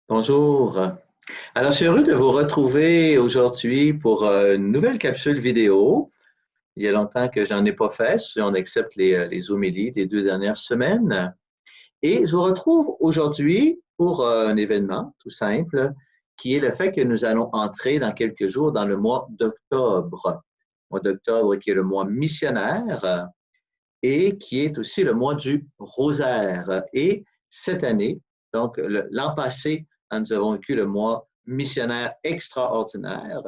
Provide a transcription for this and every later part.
Bonjour. Alors, je suis heureux de vous retrouver aujourd'hui pour une nouvelle capsule vidéo. Il y a longtemps que j'en ai pas fait, si on accepte les homélies des 2 dernières semaines. Et je vous retrouve aujourd'hui pour un événement tout simple, qui est le fait que nous allons entrer dans quelques jours dans le mois d'octobre. Le mois d'octobre qui est le mois missionnaire et qui est aussi le mois du rosaire. Et cette année, donc l'an passé, nous avons vécu le mois missionnaire extraordinaire.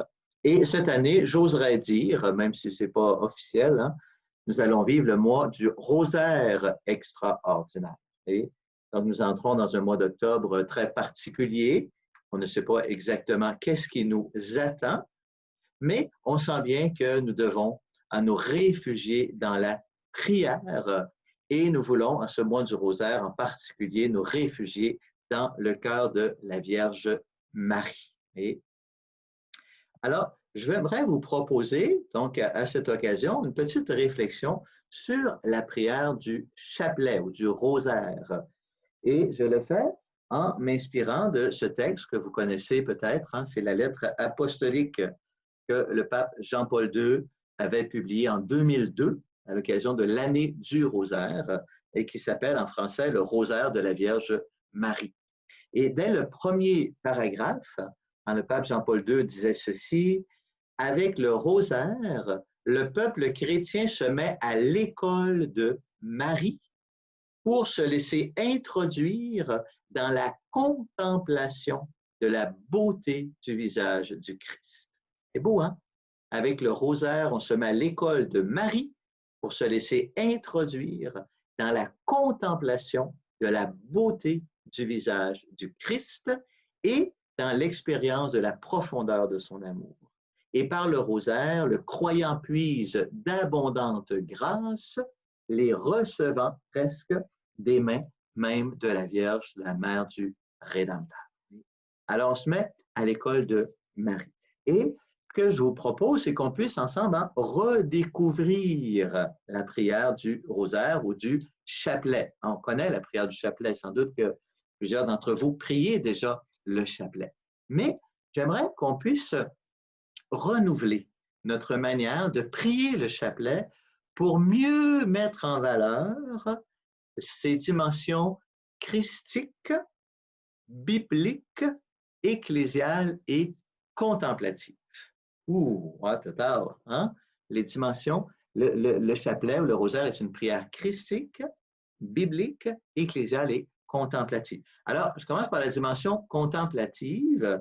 Et cette année, j'oserais dire, même si ce n'est pas officiel, hein, nous allons vivre le mois du rosaire extraordinaire. Et donc, nous entrons dans un mois d'octobre très particulier. On ne sait pas exactement qu'est-ce qui nous attend, mais on sent bien que nous devons nous réfugier dans la prière et nous voulons, en ce mois du rosaire en particulier, nous réfugier dans le cœur de la Vierge Marie. Et alors, je voudrais vous proposer, donc, à cette occasion, une petite réflexion sur la prière du chapelet ou du rosaire. Et je le fais en m'inspirant de ce texte que vous connaissez peut-être, hein, c'est la lettre apostolique que le pape Jean-Paul II avait publié en 2002 à l'occasion de l'année du rosaire et qui s'appelle en français le rosaire de la Vierge Marie. Et dès le premier paragraphe, le pape Jean-Paul II disait ceci: avec le rosaire, le peuple chrétien se met à l'école de Marie pour se laisser introduire dans la contemplation de la beauté du visage du Christ. C'est beau, hein? Avec le rosaire, on se met à l'école de Marie pour se laisser introduire dans la contemplation de la beauté du visage du Christ et dans l'expérience de la profondeur de son amour. Et par le rosaire, le croyant puise d'abondantes grâces, les recevant presque des mains même de la Vierge, la mère du Rédempteur. Alors, on se met à l'école de Marie. Et ce que je vous propose, c'est qu'on puisse ensemble redécouvrir la prière du rosaire ou du chapelet. On connaît la prière du chapelet, sans doute que plusieurs d'entre vous priez déjà le chapelet. Mais j'aimerais qu'on puisse renouveler notre manière de prier le chapelet pour mieux mettre en valeur ses dimensions christiques, bibliques, ecclésiales et contemplatives. Hein? Les dimensions, le chapelet ou le rosaire est une prière christique, biblique, ecclésiale et contemplative. Alors, je commence par la dimension contemplative.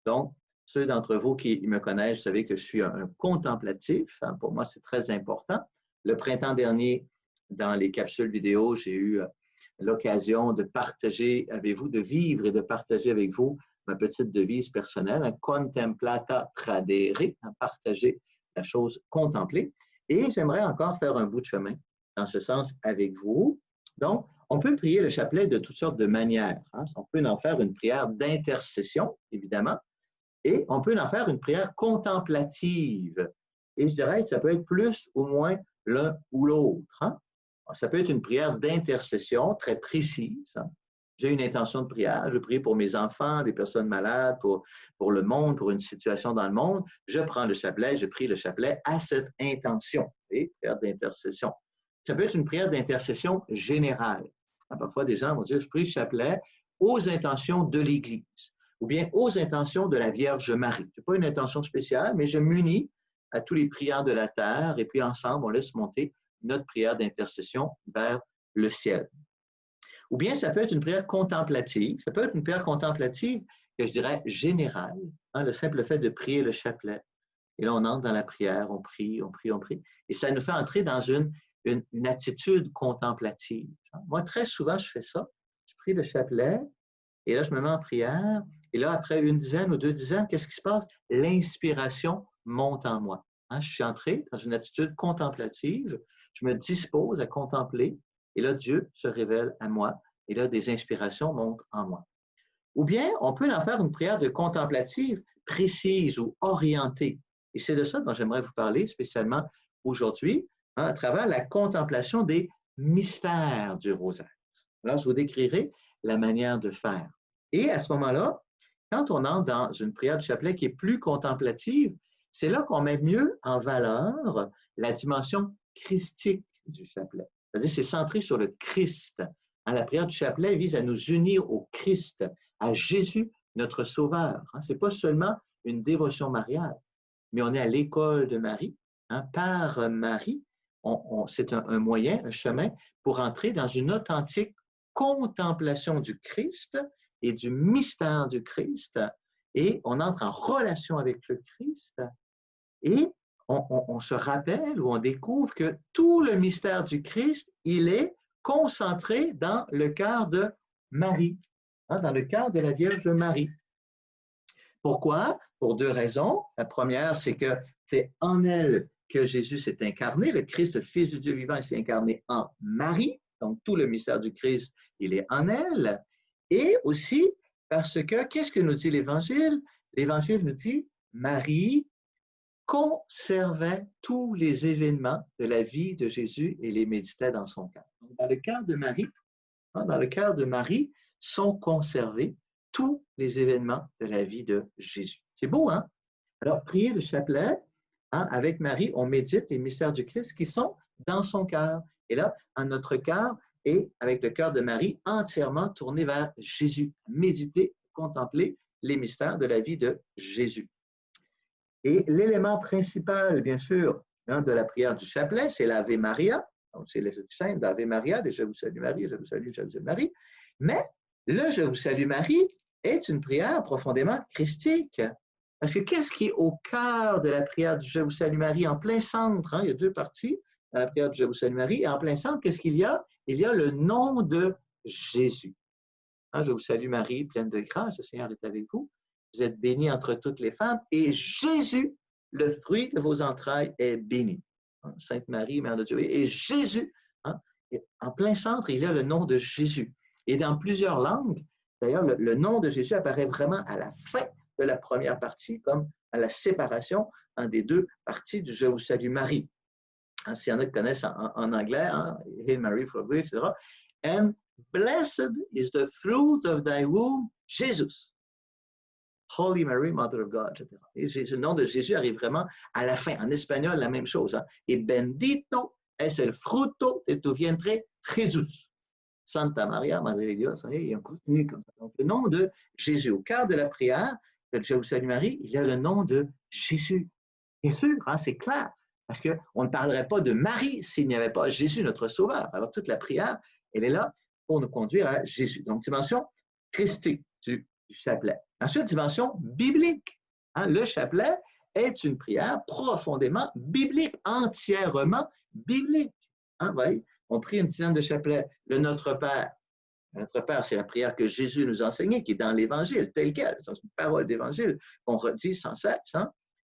Donc, ceux d'entre vous qui me connaissent, vous savez que je suis un contemplatif. Hein, pour moi, c'est très important. Le printemps dernier, dans les capsules vidéo, j'ai eu l'occasion de partager avec vous, de vivre et de partager avec vous ma petite devise personnelle, un contemplata tradere, partager la chose contemplée. Et j'aimerais encore faire un bout de chemin dans ce sens avec vous. Donc, on peut prier le chapelet de toutes sortes de manières. Hein. On peut en faire une prière d'intercession, évidemment, et on peut en faire une prière contemplative. Et je dirais que ça peut être plus ou moins l'un ou l'autre. Hein. Ça peut être une prière d'intercession très précise. Hein. J'ai une intention de prière, je prie pour mes enfants, des personnes malades, pour le monde, pour une situation dans le monde. Je prends le chapelet, je prie le chapelet à cette intention. Et prière d'intercession. Ça peut être une prière d'intercession générale. Parfois, des gens vont dire, je prie le chapelet aux intentions de l'Église ou bien aux intentions de la Vierge Marie. Ce n'est pas une intention spéciale, mais je m'unis à tous les prières de la terre et puis ensemble, on laisse monter notre prière d'intercession vers le ciel. Ou bien ça peut être une prière contemplative. Ça peut être une prière contemplative que je dirais générale. Hein, le simple fait de prier le chapelet. Et là, on entre dans la prière, on prie, on prie, on prie. Et ça nous fait entrer dans une attitude contemplative. Moi, très souvent, je fais ça. Je prie le chapelet et là, je me mets en prière. Et là, après une dizaine ou 2 dizaines, qu'est-ce qui se passe? L'inspiration monte en moi. Hein, je suis entré dans une attitude contemplative. Je me dispose à contempler. Et là, Dieu se révèle à moi. Et là, des inspirations montent en moi. Ou bien, on peut en faire une prière de contemplative précise ou orientée. Et c'est de ça dont j'aimerais vous parler spécialement aujourd'hui, hein, à travers la contemplation des mystères du rosaire. Alors, je vous décrirai la manière de faire. Et à ce moment-là, quand on entre dans une prière du chapelet qui est plus contemplative, c'est là qu'on met mieux en valeur la dimension christique du chapelet. C'est-à-dire c'est centré sur le Christ. La prière du chapelet vise à nous unir au Christ, à Jésus, notre Sauveur. Ce n'est pas seulement une dévotion mariale, mais on est à l'école de Marie. Par Marie, c'est un moyen, un chemin pour entrer dans une authentique contemplation du Christ et du mystère du Christ. Et on entre en relation avec le Christ et on se rappelle ou on découvre que tout le mystère du Christ, il est concentré dans le cœur de Marie, dans le cœur de la Vierge Marie. Pourquoi? Pour deux raisons. La première, c'est que c'est en elle que Jésus s'est incarné. Le Christ, Fils du Dieu vivant, s'est incarné en Marie. Donc, tout le mystère du Christ, il est en elle. Et aussi parce que, qu'est-ce que nous dit l'Évangile? L'Évangile nous dit, Marie conservait tous les événements de la vie de Jésus et les méditait dans son cœur. Dans le cœur de Marie, sont conservés tous les événements de la vie de Jésus. C'est beau, hein? Alors, prier le chapelet, avec Marie, on médite les mystères du Christ qui sont dans son cœur. Et là, notre cœur est, avec le cœur de Marie, entièrement tourné vers Jésus. Méditer, contempler les mystères de la vie de Jésus. Et l'élément principal, bien sûr, de la prière du chapelet, c'est l'Ave Maria. Donc, c'est les chaînes d'Ave Maria, de Je vous salue Marie, je vous salue Marie. Mais le Je vous salue Marie est une prière profondément christique. Parce que qu'est-ce qui est au cœur de la prière du Je vous salue Marie, en plein centre? Il y a deux parties dans la prière du Je vous salue Marie. Et en plein centre, qu'est-ce qu'il y a? Il y a le nom de Jésus. Je vous salue Marie, pleine de grâce, le Seigneur est avec vous. Vous êtes bénie entre toutes les femmes, et Jésus, le fruit de vos entrailles, est béni. Sainte Marie, Mère de Dieu. Et Jésus, en plein centre, il y a le nom de Jésus. Et dans plusieurs langues, d'ailleurs, le nom de Jésus apparaît vraiment à la fin de la première partie, comme à la séparation des deux parties du Je vous salue Marie. S'il y en a qui connaissent en anglais, Hail Mary, full of grace, etc. And blessed is the fruit of thy womb, Jesus. Holy Mary, Mother of God, etc. Et le nom de Jésus arrive vraiment à la fin. En espagnol, la même chose. Et bendito es el fruto de tu vientre, Jesús. Santa Maria, Madre de Dios. Et on continue comme ça. Donc, le nom de Jésus. Au cœur de la prière, de Je vous salue Marie, il y a le nom de Jésus. Bien sûr, c'est clair. Parce qu'on ne parlerait pas de Marie s'il n'y avait pas Jésus, notre Sauveur. Alors, toute la prière, elle est là pour nous conduire à Jésus. Donc, dimension christique du chapelet. Ensuite, dimension biblique. Le chapelet est une prière profondément biblique, entièrement biblique. Voyez, on prie une dizaine de chapelets. Le Notre Père. Notre Père, c'est la prière que Jésus nous a enseignée, qui est dans l'Évangile, telle qu'elle. C'est une parole d'Évangile qu'on redit sans cesse.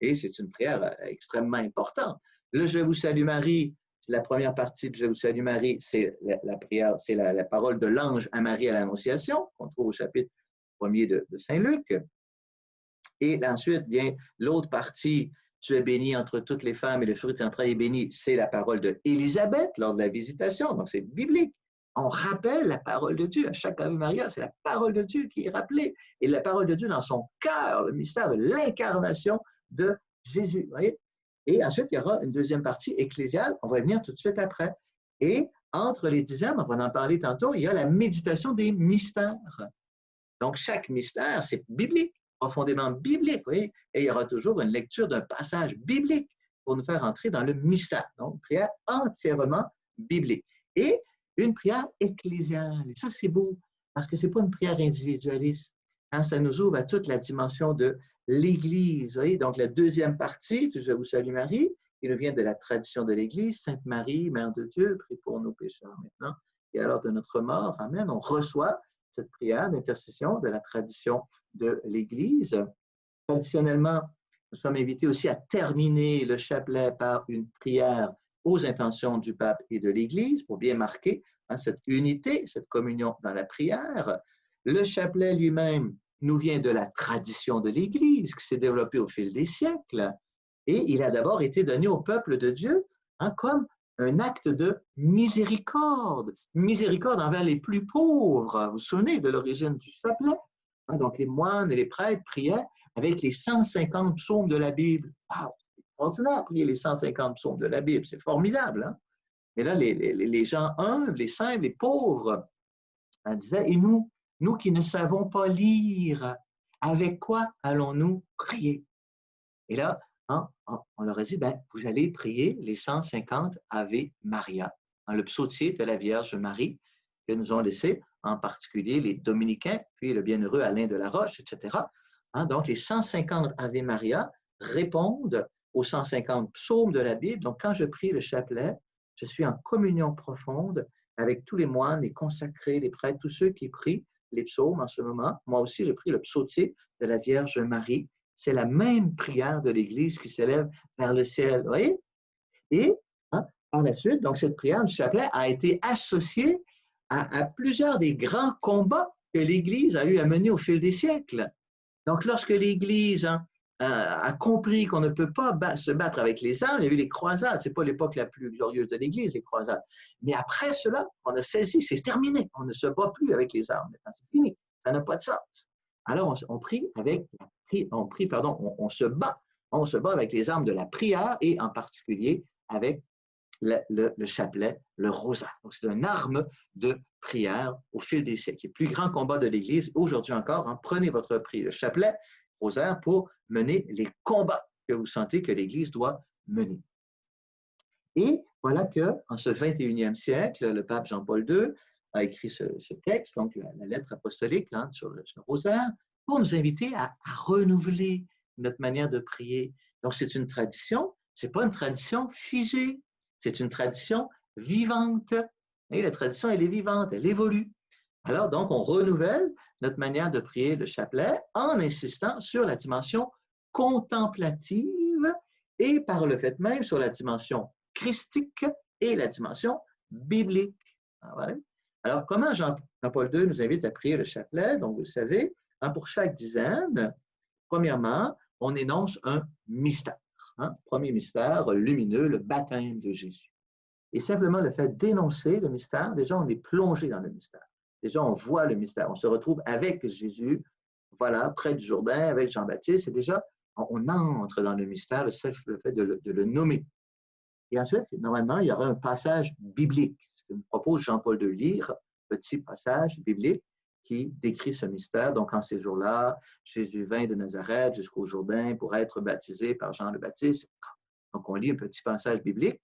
Et c'est une prière extrêmement importante. Le Je vous salue Marie, la première partie de Je vous salue Marie, c'est la prière, c'est la parole de l'ange à Marie à l'Annonciation, qu'on trouve au chapitre 1er de Saint Luc. Et ensuite, bien, l'autre partie, tu es bénie entre toutes les femmes et le fruit de tes entrailles est béni, c'est la parole d'Élisabeth lors de la visitation, donc c'est biblique. On rappelle la parole de Dieu. À chaque Ave Maria, c'est la parole de Dieu qui est rappelée. Et la parole de Dieu dans son cœur, le mystère de l'incarnation de Jésus. Voyez? Et ensuite, il y aura une deuxième partie ecclésiale. On va y venir tout de suite après. Et entre les dizaines, on va en parler tantôt, il y a la méditation des mystères. Donc, chaque mystère, c'est biblique, profondément biblique. Voyez? Et il y aura toujours une lecture d'un passage biblique pour nous faire entrer dans le mystère. Donc, prière entièrement biblique. Et une prière ecclésiale. Et ça, c'est beau, parce que ce n'est pas une prière individualiste. Ça nous ouvre à toute la dimension de l'Église. Donc, la deuxième partie du Je vous salue Marie, qui nous vient de la tradition de l'Église, Sainte Marie, Mère de Dieu, prie pour nos pécheurs maintenant et à l'heure de notre mort. Amen. On reçoit cette prière d'intercession de la tradition de l'Église. Traditionnellement, nous sommes invités aussi à terminer le chapelet par une prière aux intentions du pape et de l'Église pour bien marquer cette unité, cette communion dans la prière. Le chapelet lui-même nous vient de la tradition de l'Église qui s'est développée au fil des siècles et il a d'abord été donné au peuple de Dieu comme un acte de miséricorde envers les plus pauvres. Vous vous souvenez de l'origine du chapelet? Hein, donc, les moines et les prêtres priaient avec les 150 psaumes de la Bible. Wow, c'est extraordinaire de prier les 150 psaumes de la Bible, c'est formidable. Hein? Et là, les gens humbles, les simples, les pauvres, on disait, et nous qui ne savons pas lire, avec quoi allons-nous prier? Et là, hein, on leur a dit, ben, vous allez prier les 150 Ave Maria, hein, le psautier de la Vierge Marie, que nous ont laissé, en particulier les dominicains, puis le bienheureux Alain de la Roche, etc. Hein, donc, les 150 Ave Maria répondent aux 150 psaumes de la Bible. Donc, quand je prie le chapelet, je suis en communion profonde avec tous les moines, les consacrés, les prêtres, tous ceux qui prient les psaumes en ce moment. Moi aussi, je prie le psautier de la Vierge Marie. C'est la même prière de l'Église qui s'élève vers le ciel. Vous voyez? Et hein, par la suite, donc cette prière du chapelet a été associée à plusieurs des grands combats que l'Église a eu à mener au fil des siècles. Donc, lorsque l'Église a compris qu'on ne peut pas se battre avec les armes, il y a eu les croisades. Ce n'est pas l'époque la plus glorieuse de l'Église, les croisades. Mais après cela, on a saisi, c'est terminé. On ne se bat plus avec les armes. Maintenant, c'est fini. Ça n'a pas de sens. Alors, on prie avec, on se bat. On se bat avec les armes de la prière et en particulier avec le chapelet, le rosaire. Donc, c'est une arme de prière au fil des siècles. Le plus grand combat de l'Église, aujourd'hui encore, hein, prenez votre prière, le chapelet, rosaire, pour mener les combats que vous sentez que l'Église doit mener. Et voilà qu'en ce 21e siècle, le pape Jean-Paul II a écrit ce texte, donc la lettre apostolique hein, sur le rosaire, pour nous inviter à renouveler notre manière de prier. Donc, c'est une tradition, ce n'est pas une tradition figée, c'est une tradition vivante. Et la tradition, elle est vivante, elle évolue. Alors, donc, on renouvelle notre manière de prier le chapelet en insistant sur la dimension contemplative et par le fait même sur la dimension christique et la dimension biblique. Voilà. Alors, comment Jean-Paul II nous invite à prier le chapelet? Donc, vous le savez, hein, pour chaque dizaine, premièrement, on énonce un mystère. Hein? Premier mystère lumineux, le baptême de Jésus. Et simplement le fait d'énoncer le mystère, déjà on est plongé dans le mystère. Déjà on voit le mystère, on se retrouve avec Jésus, voilà, près du Jourdain, avec Jean-Baptiste, et déjà on entre dans le mystère, le fait de le nommer. Et ensuite, normalement, il y aura un passage biblique, ce que nous propose Jean-Paul de lire, petit passage biblique qui décrit ce mystère. Donc, en ces jours-là, Jésus vint de Nazareth jusqu'au Jourdain pour être baptisé par Jean le Baptiste. Donc, on lit un petit passage biblique.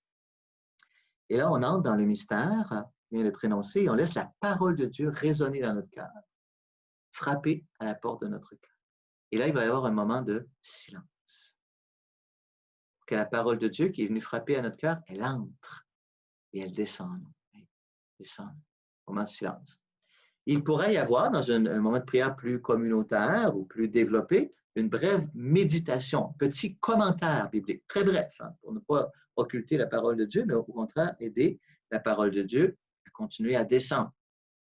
Et là, on entre dans le mystère, vient d'être énoncé, et on laisse la parole de Dieu résonner dans notre cœur, frapper à la porte de notre cœur. Et là, il va y avoir un moment de silence. Que la parole de Dieu qui est venue frapper à notre cœur, elle entre et elle descend. Elle descend. Moment de silence. Il pourrait y avoir, dans un moment de prière plus communautaire ou plus développé, une brève méditation, un petit commentaire biblique, très bref, hein, pour ne pas occulter la parole de Dieu, mais au contraire, aider la parole de Dieu à continuer à descendre.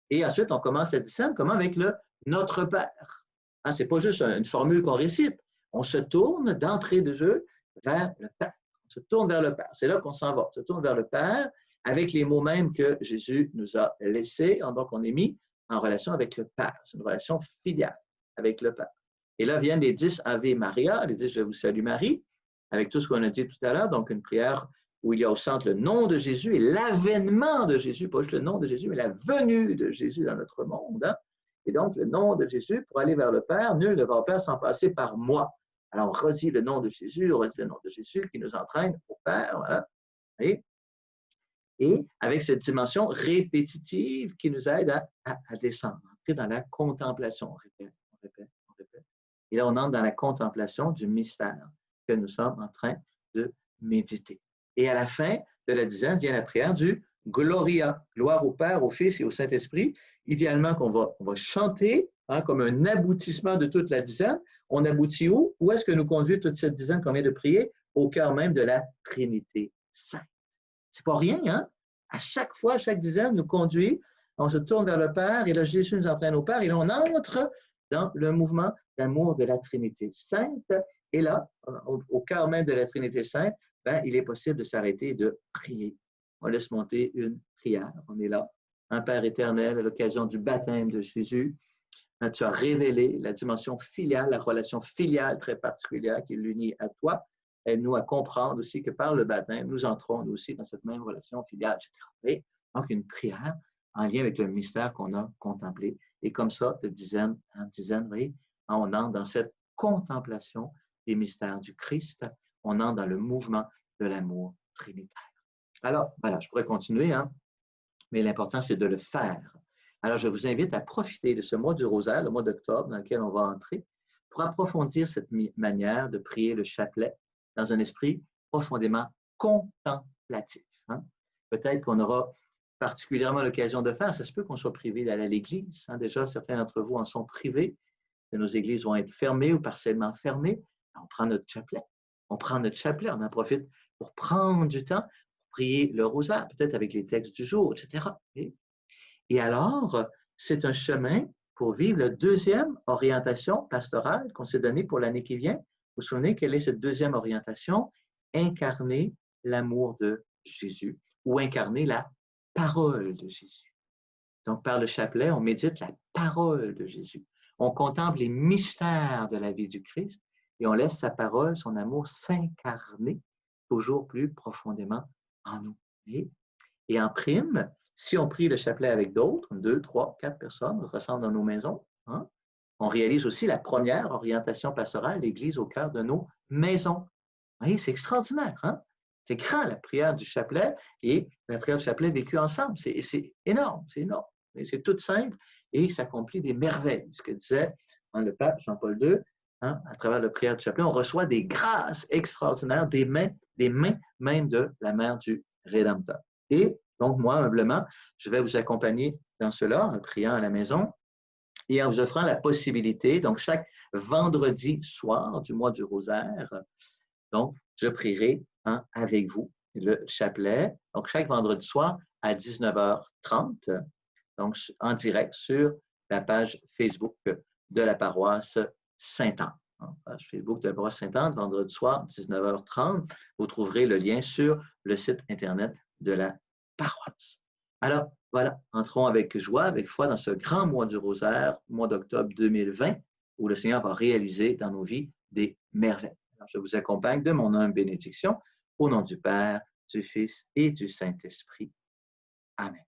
Et ensuite, on commence à descendre, comment? Avec le Notre Père. Hein, ce n'est pas juste une formule qu'on récite. On se tourne d'entrée de jeu vers le Père. On se tourne vers le Père. C'est là qu'on s'en va. On se tourne vers le Père avec les mots mêmes que Jésus nous a laissés. Donc, on est mis en relation avec le Père. C'est une relation filiale avec le Père. Et là viennent les 10 Ave Maria, les 10 Je vous salue Marie, avec tout ce qu'on a dit tout à l'heure, donc une prière où il y a au centre le nom de Jésus et l'avènement de Jésus, pas juste le nom de Jésus, mais la venue de Jésus dans notre monde. Hein? Et donc, le nom de Jésus, pour aller vers le Père, nul ne va au Père sans passer par moi. Alors, on redit le nom de Jésus, on redit le nom de Jésus qui nous entraîne au Père, voilà. Et avec cette dimension répétitive qui nous aide à descendre, entrer dans la contemplation. On répète, on répète, on répète. Et là, on entre dans la contemplation du mystère que nous sommes en train de méditer. Et à la fin de la dizaine vient la prière du Gloria, gloire au Père, au Fils et au Saint-Esprit. Idéalement, on va chanter hein, comme un aboutissement de toute la dizaine. On aboutit où? Où est-ce que nous conduit toute cette dizaine qu'on vient de prier? Au cœur même de la Trinité Sainte. C'est pas rien, hein? À chaque fois, chaque dizaine nous conduit, on se tourne vers le Père, et là, Jésus nous entraîne au Père, et là, on entre dans le mouvement d'amour de la Trinité Sainte. Et là, au cœur même de la Trinité Sainte, ben, il est possible de s'arrêter et de prier. On laisse monter une prière. On est là, un Père éternel, à l'occasion du baptême de Jésus. Tu as révélé la dimension filiale, la relation filiale très particulière qui l'unit à toi. Aide-nous à comprendre aussi que par le baptême, nous entrons nous aussi dans cette même relation filiale, etc. Et donc, une prière en lien avec le mystère qu'on a contemplé. Et comme ça, de dizaine en dizaine, oui, on entre dans cette contemplation des mystères du Christ. On entre dans le mouvement de l'amour trinitaire. Alors, voilà, je pourrais continuer, hein, mais l'important, c'est de le faire. Alors, je vous invite à profiter de ce mois du rosaire, le mois d'octobre, dans lequel on va entrer, pour approfondir cette manière de prier le chapelet dans un esprit profondément contemplatif. Hein. Peut-être qu'on aura particulièrement l'occasion de faire, ça se peut qu'on soit privé d'aller à l'église. Hein. Déjà, certains d'entre vous en sont privés, que nos églises vont être fermées ou partiellement fermées. On prend notre chapelet. On prend notre chapelet, on en profite pour prendre du temps, pour prier le rosaire, peut-être avec les textes du jour, etc. Et alors, c'est un chemin pour vivre la deuxième orientation pastorale qu'on s'est donnée pour l'année qui vient. Vous vous souvenez quelle est cette deuxième orientation? Incarner l'amour de Jésus ou incarner la parole de Jésus. Donc, par le chapelet, on médite la parole de Jésus. On contemple les mystères de la vie du Christ et on laisse sa parole, son amour s'incarner toujours plus profondément en nous. Et en prime, si on prie le chapelet avec d'autres, 2, 3, 4 personnes, on ressemble dans nos maisons, hein, on réalise aussi la première orientation pastorale, l'Église au cœur de nos maisons. C'est extraordinaire, hein? C'est grand, la prière du chapelet et la prière du chapelet vécue ensemble. C'est énorme, c'est énorme. C'est tout simple et ça accomplit des merveilles. Ce que disait le pape Jean-Paul II, hein, à travers la prière du chapelet, on reçoit des grâces extraordinaires des mains même de la mère du Rédempteur. Et donc, moi, humblement, je vais vous accompagner dans cela en priant à la maison et en vous offrant la possibilité, donc chaque vendredi soir du mois du rosaire, donc, je prierai avec vous le chapelet, donc chaque vendredi soir à 19h30, donc en direct sur la page Facebook de la paroisse Sainte-Anne. Page Facebook de la paroisse Sainte-Anne, vendredi soir, 19h30. Vous trouverez le lien sur le site Internet de la paroisse. Alors, voilà, entrons avec joie, avec foi dans ce grand mois du rosaire, mois d'octobre 2020, où le Seigneur va réaliser dans nos vies des merveilles. Alors, je vous accompagne de mon humble bénédiction, au nom du Père, du Fils et du Saint-Esprit. Amen.